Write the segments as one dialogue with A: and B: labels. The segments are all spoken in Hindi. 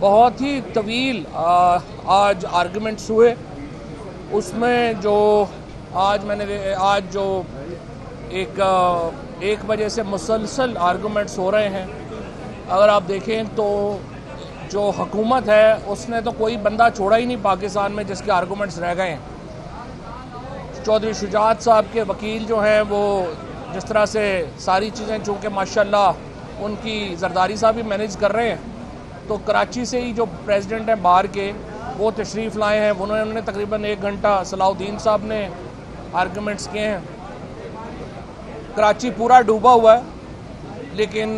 A: बहुत ही तवील आज आर्गुमेंट्स हुए। उसमें जो आज जो एक बजे से मुसलसल आर्गुमेंट्स हो रहे हैं, अगर आप देखें तो जो हुकूमत है उसने तो कोई बंदा छोड़ा ही नहीं पाकिस्तान में जिसके आर्गुमेंट्स रह गए हैं। चौधरी शुजात साहब के वकील जो हैं वो जिस तरह से सारी चीज़ें चूँकि माशाल्लाह उनकी जरदारी साहब भी मैनेज कर रहे हैं, तो कराची से ही जो प्रेसिडेंट हैं बाहर के वो तशरीफ़ लाए हैं। उन्होंने तकरीबन 1 घंटा सलाउद्दीन साहब ने आर्गुमेंट्स किए हैं। कराची पूरा डूबा हुआ है, लेकिन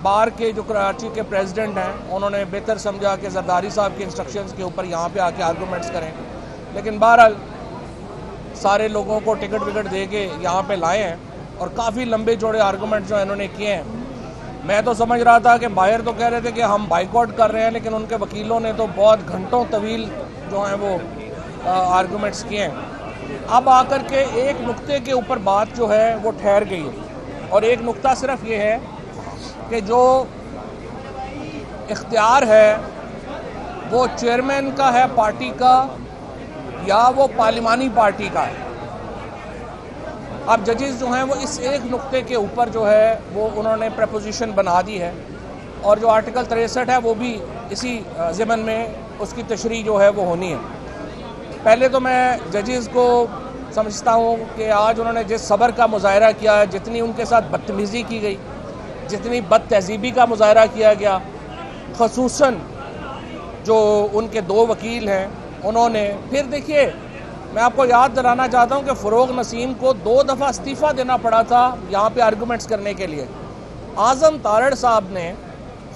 A: बाहर के जो कराची के प्रेसिडेंट हैं उन्होंने बेहतर समझा कि जरदारी साहब के इंस्ट्रक्शंस के ऊपर यहाँ पे आके आर्गुमेंट्स करें। लेकिन बहरहाल सारे लोगों को टिकट विकट दे के यहाँ पे लाए हैं और काफ़ी लंबे चौड़े आर्गुमेंट्स जो इन्होंने किए हैं। मैं तो समझ रहा था कि बाहर तो कह रहे थे कि हम बाइकआउट कर रहे हैं, लेकिन उनके वकीलों ने तो बहुत घंटों तवील जो हैं वो आर्गुमेंट्स किए हैं। अब आकर के एक नुक्ते के ऊपर बात जो है वो ठहर गई है, और एक नुक्ता सिर्फ ये है कि जो इख्तियार है वो चेयरमैन का है पार्टी का या वो पार्लिमानी पार्टी का है। अब जजेस जो हैं वो इस एक नुक्ते के ऊपर जो है वो उन्होंने प्रपोजिशन बना दी है, और जो आर्टिकल 63 है वो भी इसी ज़िमन में उसकी तशरीह जो है वो होनी है। पहले तो मैं जजेस को समझता हूँ कि आज उन्होंने जिस सब्र का मुजाहरा किया, जितनी उनके साथ बदतमीज़ी की गई, जितनी बदतहजीबी का मुजाहरा किया गया, ख़ुसूसन जो उनके 2 वकील हैं उन्होंने, फिर देखिए मैं आपको याद दिलाना चाहता हूं कि फ़रोग़ नसीम को 2 दफ़ा इस्तीफ़ा देना पड़ा था यहाँ पे आर्गुमेंट्स करने के लिए। आज़म तारड़ साहब ने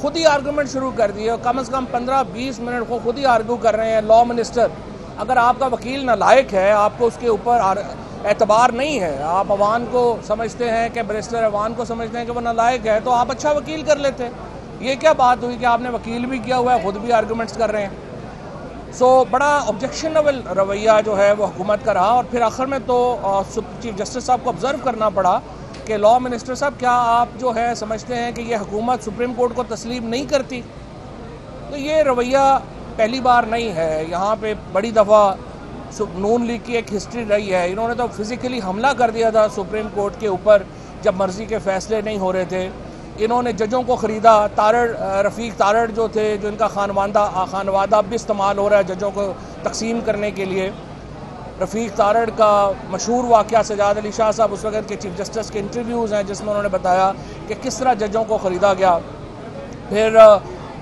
A: खुद ही आर्गुमेंट शुरू कर दिए, कम से कम 15-20 मिनट को खुद ही आर्गू कर रहे हैं। लॉ मिनिस्टर, अगर आपका वकील नालायक है, आपको उसके ऊपर एतबार नहीं है, आप अवान को समझते हैं कि बैरिस्टर अवान को समझते हैं कि वो नालायक है, तो आप अच्छा वकील कर लेते। ये क्या बात हुई कि आपने वकील भी किया हुआ है, ख़ुद भी आर्गुमेंट्स कर रहे हैं। बड़ा ऑब्जेक्शनेबल रवैया जो है वो हुकूमत का रहा। और फिर आखिर में तो चीफ जस्टिस साहब को ऑब्ज़र्व करना पड़ा कि लॉ मिनिस्टर साहब, क्या आप जो है समझते हैं कि ये हुकूमत सुप्रीम कोर्ट को तस्लीम नहीं करती? तो ये रवैया पहली बार नहीं है। यहाँ पे बड़ी दफ़ा नून लीग की एक हिस्ट्री रही है। इन्होंने तो फिज़िकली हमला कर दिया था सुप्रीम कोर्ट के ऊपर जब मर्ज़ी के फ़ैसले नहीं हो रहे थे। इन्होंने जजों को ख़रीदा। रफ़ीक तारड़ जो थे, जो इनका खानवादा भी इस्तेमाल हो रहा है जजों को तकसीम करने के लिए। रफ़ीक तारड़ का मशहूर वाक़या सजाद अली शाह साहब उस वक़्त के चीफ जस्टिस के इंटरव्यूज़ हैं जिसमें उन्होंने बताया कि किस तरह जजों को ख़रीदा गया। फिर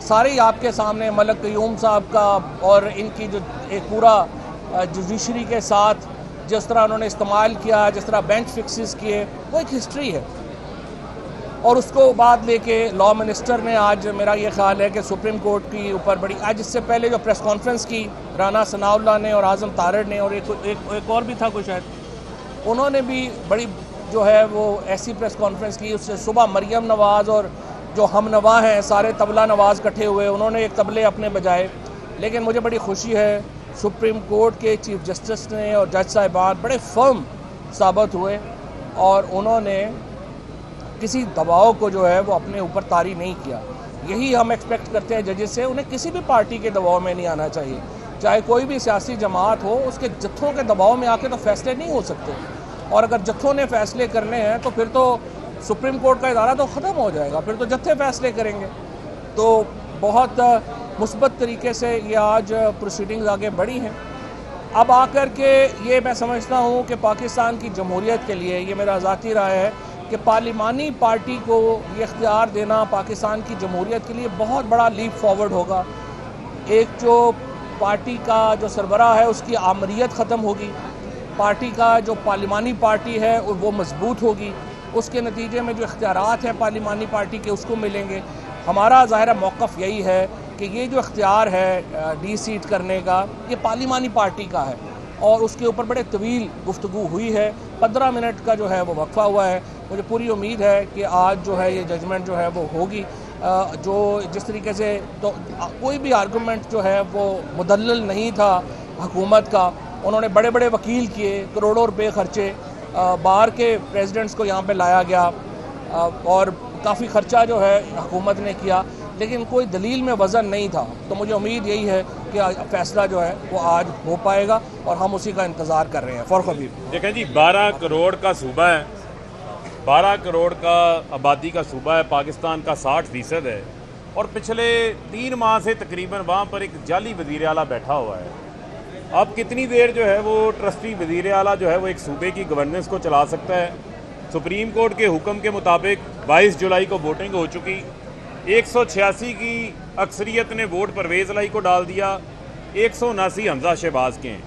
A: सारे ही आपके सामने मलक क़य्यूम साहब का और इनकी जो एक पूरा जुडिशरी के साथ जिस तरह उन्होंने इस्तेमाल किया, जिस तरह बेंच फिक्सेस किए, वो एक हिस्ट्री है। और उसको बाद लेके लॉ मिनिस्टर ने आज, मेरा ये ख्याल है कि सुप्रीम कोर्ट की ऊपर बड़ी, आज इससे पहले जो प्रेस कॉन्फ्रेंस की राना सनाउल्लाह ने और आज़म तारड़ ने और एक और भी था कोई शायद, उन्होंने भी बड़ी जो है वो ऐसी प्रेस कॉन्फ्रेंस की। उससे सुबह मरियम नवाज़ और जो हम नवा हैं सारे तबला नवाज़ इकट्ठे हुए, उन्होंने एक तबले अपने बजाए। लेकिन मुझे बड़ी खुशी है सुप्रीम कोर्ट के चीफ जस्टिस ने और जज साहिबान बड़े फर्म साबित हुए और उन्होंने किसी दबाव को जो है वो अपने ऊपर तारी नहीं किया। यही हम एक्सपेक्ट करते हैं जजेस से। उन्हें किसी भी पार्टी के दबाव में नहीं आना चाहिए, चाहे कोई भी सियासी जमात हो, उसके जत्थों के दबाव में आके तो फैसले नहीं हो सकते। और अगर जत्थों ने फैसले करने हैं तो फिर तो सुप्रीम कोर्ट का इदारा तो ख़त्म हो जाएगा, फिर तो जत्थे फैसले करेंगे। तो बहुत मुस्बत तरीके से ये आज प्रोसीडिंग्स आगे बढ़ी हैं। अब आकर के ये मैं समझता हूँ कि पाकिस्तान की जमहूरियत के लिए, ये मेरा ज़ाती राय है कि पार्लिमानी पार्टी को ये इख्तियार देना पाकिस्तान की जमहूरियत के लिए बहुत बड़ा लीप फॉरवर्ड होगा। एक जो पार्टी का जो सरबराह है उसकी आमरीत ख़त्म होगी, पार्टी का जो पार्लिमानी पार्टी है वो मजबूत होगी, उसके नतीजे में जो इख्तियारात हैं पार्लिमानी पार्टी के उसको मिलेंगे। हमारा ज़ाहिर मौक़िफ़ यही है कि ये जो इख्तियार है डी-सीट करने का, ये पार्लिमानी पार्टी का है और उसके ऊपर बड़े तवील गुफ्तगू हुई है। 15 मिनट का जो है वो वक्फ़ा हुआ है। मुझे पूरी उम्मीद है कि आज जो है ये जजमेंट जो है वो होगी। जो जिस तरीके से तो कोई भी आर्गूमेंट जो है वो मुदल्लल नहीं था हुकूमत का। उन्होंने बड़े बड़े वकील किए, करोड़ों रुपए खर्चे, बाहर के प्रेसिडेंट्स को यहाँ पे लाया गया और काफ़ी ख़र्चा जो है हुकूमत ने किया। लेकिन कोई दलील में वज़न नहीं था। तो मुझे उम्मीद यही है कि फैसला जो है वो आज हो पाएगा और हम उसी का इंतज़ार कर रहे हैं। फ़ारूक हबीब।
B: देखें जी, 12 करोड़ का सूबा है, 12 करोड़ का आबादी का सूबा है, पाकिस्तान का 60% है, और पिछले 3 माह से तकरीबन वहाँ पर एक जाली वज़ीर आला बैठा हुआ है। अब कितनी देर जो है वो ट्रस्टी वज़ीर आला जो है वो एक सूबे की गवर्नेंस को चला सकता है। सुप्रीम कोर्ट के हुक्म के मुताबिक 22 जुलाई को वोटिंग हो चुकी, 186 की अक्सरियत ने वोट परवेज़ लाई को डाल दिया, 179 हमजा शहबाज के हैं।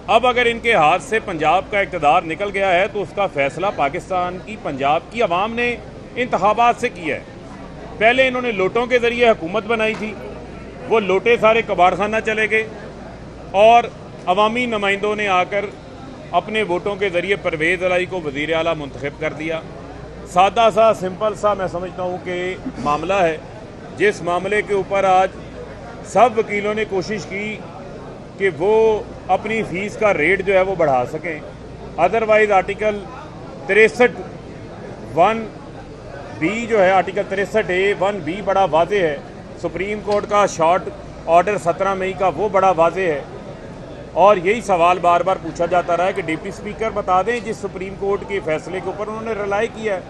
B: अब अगर इनके हाथ से पंजाब का इक़्तिदार निकल गया है तो उसका फ़ैसला पाकिस्तान की पंजाब की आवाम ने इंतखाबात से किया है। पहले इन्होंने लोटों के ज़रिए हुकूमत बनाई थी, वो लोटे सारे कबाड़खाना चले गए और अवामी नुमाइंदों ने आकर अपने वोटों के ज़रिए परवेज़ लाई को वज़ीर आला मुंतखब कर दिया। सादा सा सिंपल सा मैं समझता हूँ कि मामला है, जिस मामले के ऊपर आज सब वकीलों ने कोशिश की कि वो अपनी फ़ीस का रेट जो है वो बढ़ा सकें। अदरवाइज़ आर्टिकल 63(1)(b) जो है, आर्टिकल 63(a)(1)(b) बड़ा वाज़ेह है। सुप्रीम कोर्ट का शॉर्ट ऑर्डर 17 मई का वो बड़ा वाज़ेह है, और यही सवाल बार बार पूछा जाता रहा है कि डिप्टी स्पीकर बता दें जिस सुप्रीम कोर्ट के फैसले के ऊपर उन्होंने रिलाई किया है,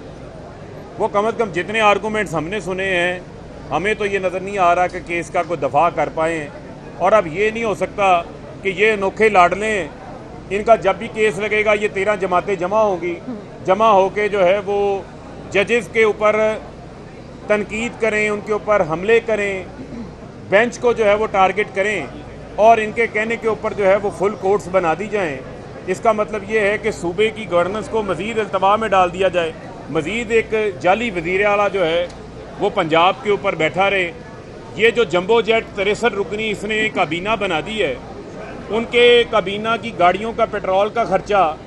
B: वो कम अज़ कम जितने आर्गूमेंट्स हमने सुने हैं, हमें तो ये नज़र नहीं आ रहा कि केस का कोई दफा कर पाएँ। और अब ये नहीं हो सकता कि ये अनोखे लाडले, इनका जब भी केस लगेगा ये 13 जमातें जमा होंगी, जमा होके जो है वो जजेस के ऊपर तनकीद करें, उनके ऊपर हमले करें, बेंच को जो है वो टारगेट करें और इनके कहने के ऊपर जो है वो फुल कोर्ट्स बना दी जाएं। इसका मतलब ये है कि सूबे की गवर्नेंस को मज़ीद अल्तवा में डाल दिया जाए, मज़ीद एक जाली वज़ीर आला जो है वो पंजाब के ऊपर बैठा रहे। ये जो जंबो जेट 63 रुकनी इसने काबीना बना दी है, उनके काबीना की गाड़ियों का पेट्रोल का खर्चा,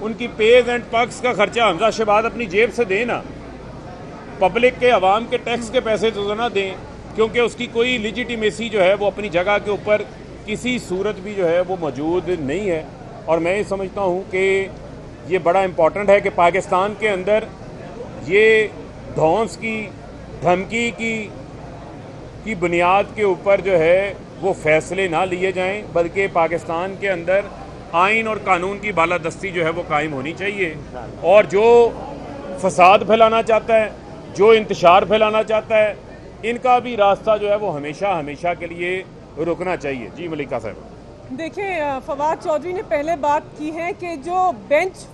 B: उनकी पेज एंड पर्क्स का खर्चा हमजा शहबाज अपनी जेब से दें ना, पब्लिक के अवाम के टैक्स के पैसे तो ना दें, क्योंकि उसकी कोई लिजिटिमेसी जो है वो अपनी जगह के ऊपर किसी सूरत भी जो है वो मौजूद नहीं है। और मैं ये समझता हूँ कि ये बड़ा इम्पॉर्टेंट है कि पाकिस्तान के अंदर ये धौंस की धमकी की बुनियाद के ऊपर जो है वो फैसले ना लिए जाएं, बल्कि पाकिस्तान के अंदर आइन और कानून की बालादस्ती जो है वो कायम होनी चाहिए। और जो फसाद फैलाना चाहता है, जो इंतशार फैलाना चाहता है, इनका भी रास्ता जो है वो हमेशा हमेशा के लिए रुकना चाहिए। जी मलिका साहब।
C: देखिए, फवाद चौधरी ने पहले बात की है कि जो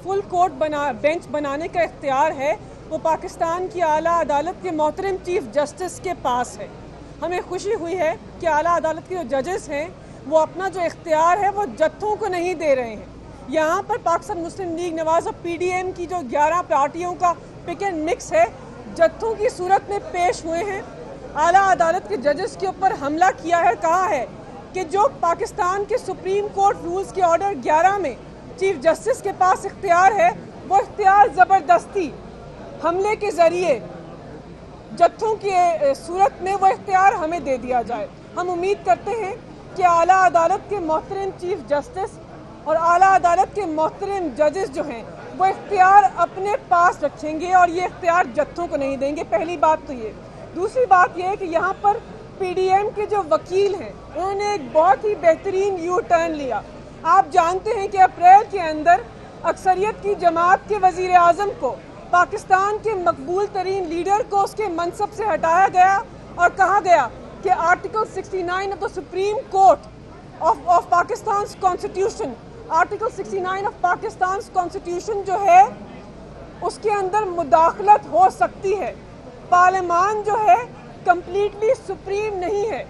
C: फुल कोर्ट बेंच बनाने का इख्तियार है वो पाकिस्तान की आला अदालत के मोहतरम चीफ जस्टिस के पास है। हमें खुशी हुई है कि आला अदालत के जो जजेस हैं वो अपना जो इख्तियार है वो जत्थों को नहीं दे रहे हैं। यहाँ पर पाकिस्तान मुस्लिम लीग नवाज और PDM की जो 11 पार्टियों का पिक एंड मिक्स है, जत्थों की सूरत में पेश हुए हैं। आला अदालत के जजेस के ऊपर हमला किया है, कहा है कि जो पाकिस्तान के सुप्रीम कोर्ट रूल्स के ऑर्डर 11 में चीफ जस्टिस के पास इख्तियार है, वो इख्तियार ज़बरदस्ती हमले के ज़रिए जत्थों की सूरत में वो इख्तियार हमें दे दिया जाए। हम उम्मीद करते हैं कि आला अदालत के मोहतरम चीफ जस्टिस और आला अदालत के मोहतरम जजेस जो हैं वो इख्तियार अपने पास रखेंगे और ये इख्तियार जत्थों को नहीं देंगे। पहली बात तो ये। दूसरी बात यह है कि यहाँ पर PDM के जो वकील हैं उन्होंने एक बहुत ही बेहतरीन यू टर्न लिया। आप जानते हैं कि अप्रैल के अंदर अक्सरियत की जमात के वज़ीर आज़म को, पाकिस्तान के मकबूल तरीन लीडर को उसके मनसब से हटाया गया और कहा गया कि article 69 of the supreme court of Pakistan constitution, article 69 of Pakistan constitution जो है उसके अंदर मुदाखलत हो सकती है। पार्लियामान जो है कंप्लीटली सुप्रीम नहीं है।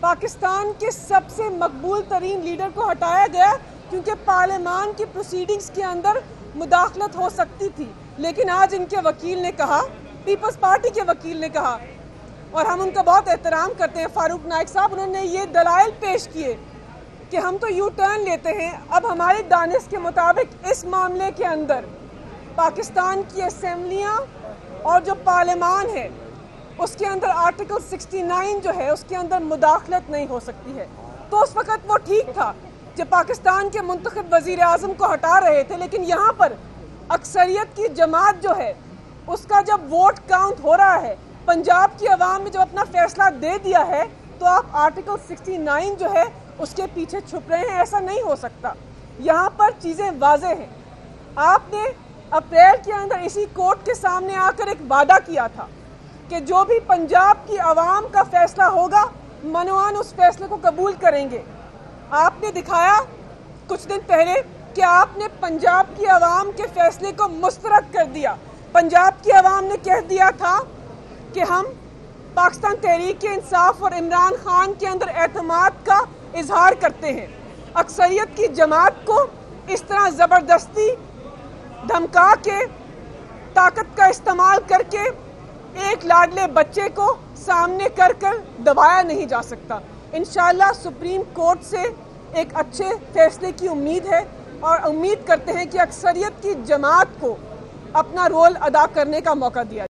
C: पाकिस्तान के सबसे मकबूल तरीन लीडर को हटाया गया क्योंकि पार्लियामान की प्रोसीडिंग्स के अंदर मुदाखलत हो सकती थी। लेकिन आज इनके वकील ने कहा, पीपल्स पार्टी के वकील ने कहा, और हम उनका बहुत एहतराम करते हैं, फारूक नाइक साहब, उन्होंने ये दलाइल पेश किए कि हम तो यू टर्न लेते हैं। अब हमारे दानिश के मुताबिक इस मामले के अंदर पाकिस्तान की असेंबलियाँ और जो पार्लियामान है उसके अंदर आर्टिकल 69 जो है उसके अंदर मुदाखलत नहीं हो सकती है। तो उस वक़्त वो ठीक था जब पाकिस्तान के मुंतखब वज़ीर आज़म को हटा रहे थे, लेकिन यहाँ पर अक्सरियत की जमात जो है उसका जब वोट काउंट हो रहा है पंजाब की आवाम ने जब अपना फैसला दे दिया है तो आप आर्टिकल 69 जो है उसके पीछे छुप रहे हैं। ऐसा नहीं हो सकता। यहाँ पर चीज़ें वाज़ेह हैं। आपने अप्रैल के अंदर इसी कोर्ट के सामने आकर एक वादा किया था कि जो भी पंजाब की आवाम का फैसला होगा मनवान उस फैसले को कबूल करेंगे। आपने दिखाया कुछ दिन पहले कि आपने पंजाब की आवाम के फैसले को मुस्तरद कर दिया। पंजाब की आवाम ने कह दिया था कि हम पाकिस्तान तहरीक इंसाफ और इमरान खान के अंदर एतमाद का इजहार करते हैं। अक्सरियत की जमात को इस तरह ज़बरदस्ती धमका के ताकत का इस्तेमाल करके एक लाडले बच्चे को सामने कर दबाया नहीं जा सकता। इंशाअल्लाह सुप्रीम कोर्ट से एक अच्छे फैसले की उम्मीद है और उम्मीद करते हैं कि अक्सरियत की जमात को अपना रोल अदा करने का मौका दिया